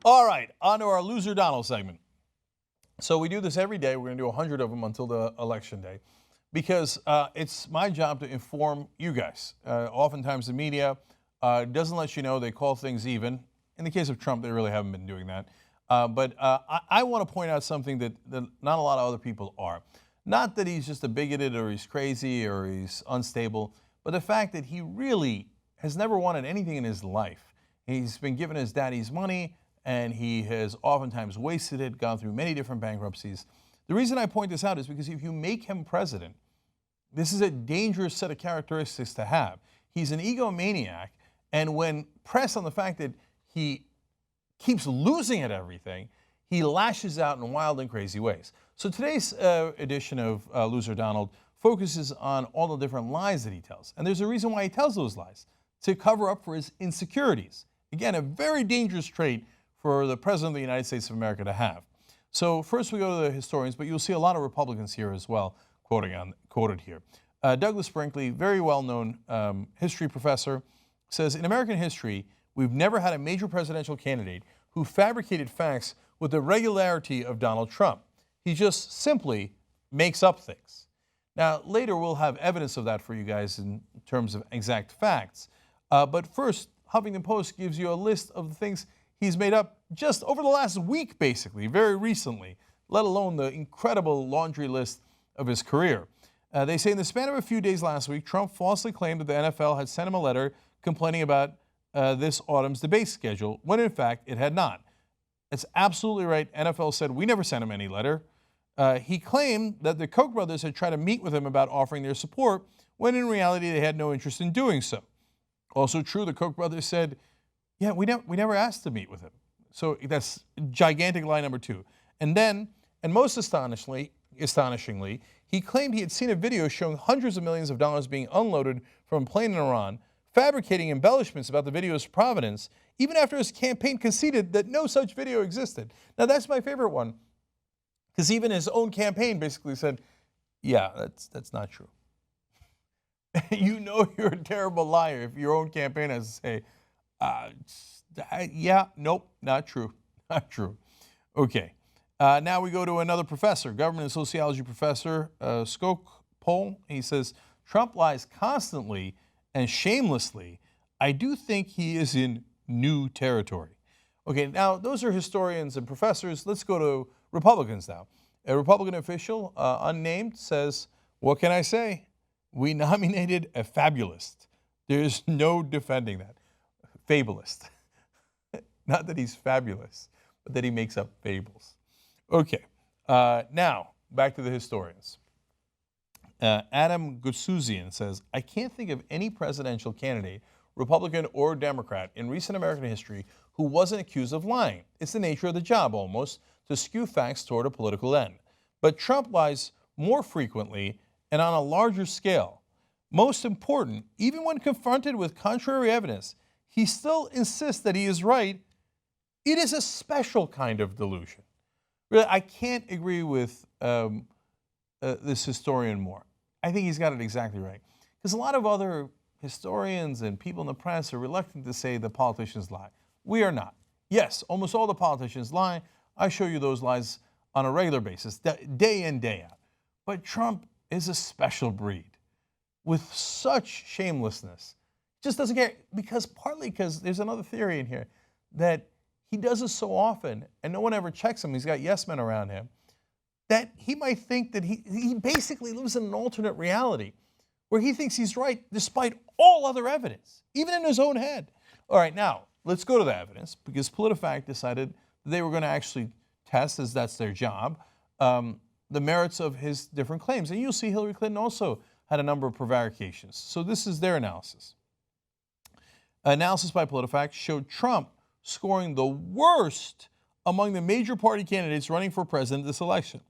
All right, on to our Loser Donald segment. So we do this every day. We're going to do 100 of them until the election day because it's my job to inform you guys. Oftentimes the media doesn't let you know. They call things even. In the case of Trump, they really haven't been doing that. But I want to point out something that not a lot of other people are. Not that he's just a bigoted or he's crazy or he's unstable, but the fact that he really has never wanted anything in his life. He's been given his daddy's money, and he has oftentimes wasted it, gone through many different bankruptcies. The reason I point this out is because if you make him president, this is a dangerous set of characteristics to have. He's an egomaniac, and when pressed on the fact that he keeps losing at everything, he lashes out in wild and crazy ways. So today's edition of Loser Donald focuses on all the different lies that he tells. And there's a reason why he tells those lies, to cover up for his insecurities. Again, a very dangerous trait for the President of the United States of America to have. So first we go to the historians, but you'll see a lot of Republicans here as well quoted here. Douglas Brinkley, very well-known history professor, says, in American history, we've never had a major presidential candidate who fabricated facts with the regularity of Donald Trump. He just simply makes up things. Now, later we'll have evidence of that for you guys in terms of exact facts. But first, Huffington Post gives you a list of the things he's made up just over the last week, basically, very recently, let alone the incredible laundry list of his career. They say in the span of a few days last week, Trump falsely claimed that the NFL had sent him a letter complaining about this autumn's debate schedule, when in fact it had not. That's absolutely right. NFL said, we never sent him any letter. He claimed that the Koch brothers had tried to meet with him about offering their support, when in reality they had no interest in doing so. Also true, the Koch brothers said, yeah, we never asked to meet with him. So that's gigantic lie number two. And then, and most astonishingly, he claimed he had seen a video showing hundreds of millions of dollars being unloaded from a plane in Iran, fabricating embellishments about the video's provenance, even after his campaign conceded that no such video existed. Now that's my favorite one, because even his own campaign basically said, yeah, that's not true. You know you're a terrible liar if your own campaign has to say, yeah, nope, not true, not true. Okay, now we go to another professor, government and sociology professor, Cenk Uygur. He says, Trump lies constantly and shamelessly. I do think he is in new territory. Okay, now those are historians and professors. Let's go to Republicans now. A Republican official, unnamed, says, what can I say? We nominated a fabulist. There's no defending that. Fabulist. Not that he's fabulous, but that he makes up fables. Okay, now back to the historians. Adam Gutsuzian says, I can't think of any presidential candidate, Republican or Democrat, in recent American history who wasn't accused of lying. It's the nature of the job, almost, to skew facts toward a political end. But Trump lies more frequently and on a larger scale. Most important, even when confronted with contrary evidence, he still insists that he is right. It is a special kind of delusion. Really, I can't agree with this historian more. I think he's got it exactly right. Because a lot of other historians and people in the press are reluctant to say the politicians lie. We are not. Yes, almost all the politicians lie. I show you those lies on a regular basis, day in, day out. But Trump is a special breed with such shamelessness. Just doesn't care, partly because there's another theory in here, that he does this so often and no one ever checks him. He's got yes men around him, that he might think that he basically lives in an alternate reality where he thinks he's right despite all other evidence, even in his own head. All right, now let's go to the evidence, because PolitiFact decided that they were going to actually test, as that's their job, the merits of his different claims. And you'll see Hillary Clinton also had a number of prevarications. So this is their analysis. Analysis by PolitiFact showed Trump scoring the worst among the major party candidates running for president this election,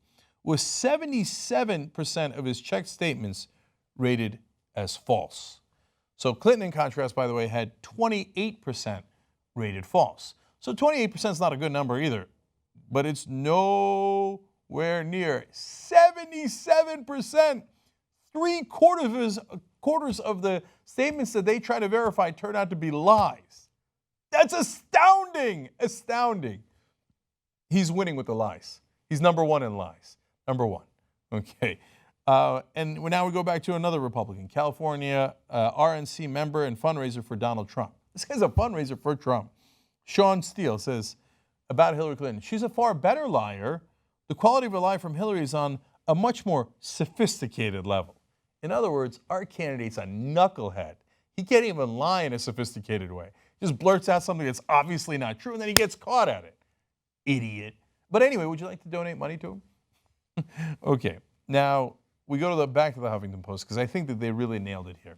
with 77% of his checked statements rated as false. So Clinton, in contrast, by the way, had 28% rated false. So 28% is not a good number either, but it's nowhere near 77%. Three-quarters of the statements that they try to verify turn out to be lies. That's astounding, astounding. He's winning with the lies. He's number one in lies. Number one. Okay. And now we go back to another Republican, California RNC member and fundraiser for Donald Trump. This guy's a fundraiser for Trump. Sean Steele says about Hillary Clinton, she's a far better liar. The quality of a lie from Hillary is on a much more sophisticated level. In other words, our candidate's a knucklehead. He can't even lie in a sophisticated way. He just blurts out something that's obviously not true, and then he gets caught at it. Idiot. But anyway, would you like to donate money to him? Okay. Now, we go to back to the Huffington Post, because I think that they really nailed it here.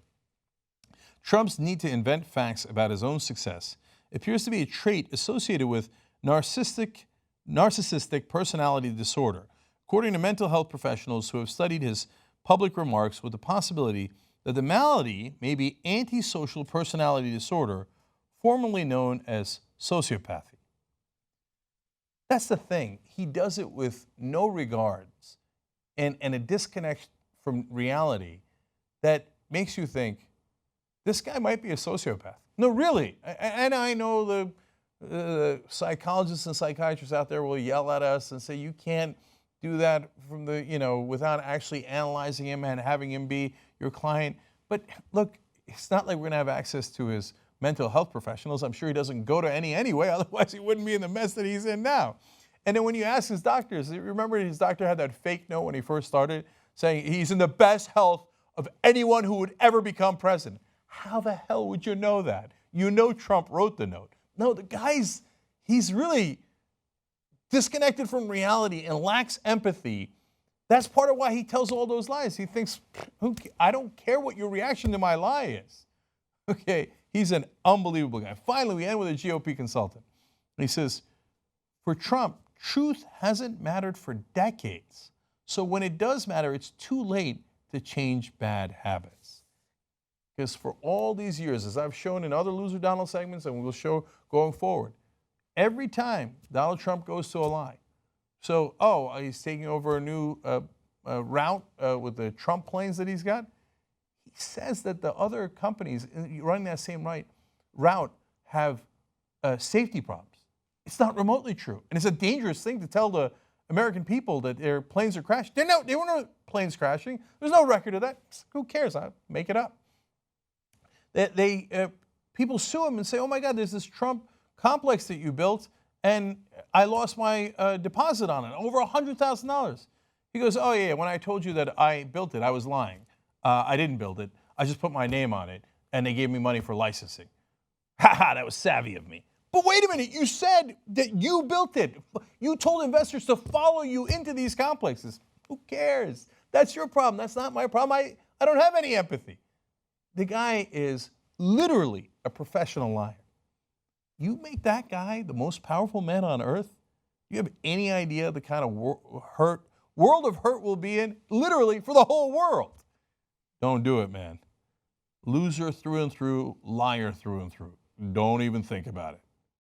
Trump's need to invent facts about his own success appears to be a trait associated with narcissistic personality disorder, according to mental health professionals who have studied his public remarks, with the possibility that the malady may be antisocial personality disorder, formerly known as sociopathy. That's the thing. He does it with no regards and a disconnect from reality that makes you think, this guy might be a sociopath. No, really. And I know the psychologists and psychiatrists out there will yell at us and say, you can't do that from without actually analyzing him and having him be your client. But look, it's not like we're going to have access to his mental health professionals. I'm sure he doesn't go to any anyway, otherwise he wouldn't be in the mess that he's in now. And then when you ask his doctors, remember his doctor had that fake note when he first started saying he's in the best health of anyone who would ever become president. How the hell would you know that? You know Trump wrote the note. No, the guy's, he's really disconnected from reality and lacks empathy. That's part of why he tells all those lies. He thinks, I don't care what your reaction to my lie is. Okay, he's an unbelievable guy. Finally, we end with a GOP consultant. He says, for Trump, truth hasn't mattered for decades. So when it does matter, it's too late to change bad habits. Because for all these years, as I've shown in other Loser Donald segments, and we will show going forward, every time Donald Trump goes to a lie, so, he's taking over a new route with the Trump planes that he's got, he says that the other companies running that same route have safety problems. It's not remotely true. And it's a dangerous thing to tell the American people that their planes are crashing. There were no planes crashing. There's no record of that. Who cares? I make it up. People sue him and say, oh my God, there's this Trump complex that you built, and I lost my deposit on it, over $100,000. He goes, oh yeah, when I told you that I built it, I was lying. I didn't build it. I just put my name on it, and they gave me money for licensing. Ha ha, that was savvy of me. But wait a minute, you said that you built it. You told investors to follow you into these complexes. Who cares? That's your problem. That's not my problem. I don't have any empathy. The guy is literally a professional liar. You make that guy the most powerful man on earth? You have any idea the kind of world of hurt we'll be in? Literally for the whole world. Don't do it, man. Loser through and through, liar through and through. Don't even think about it.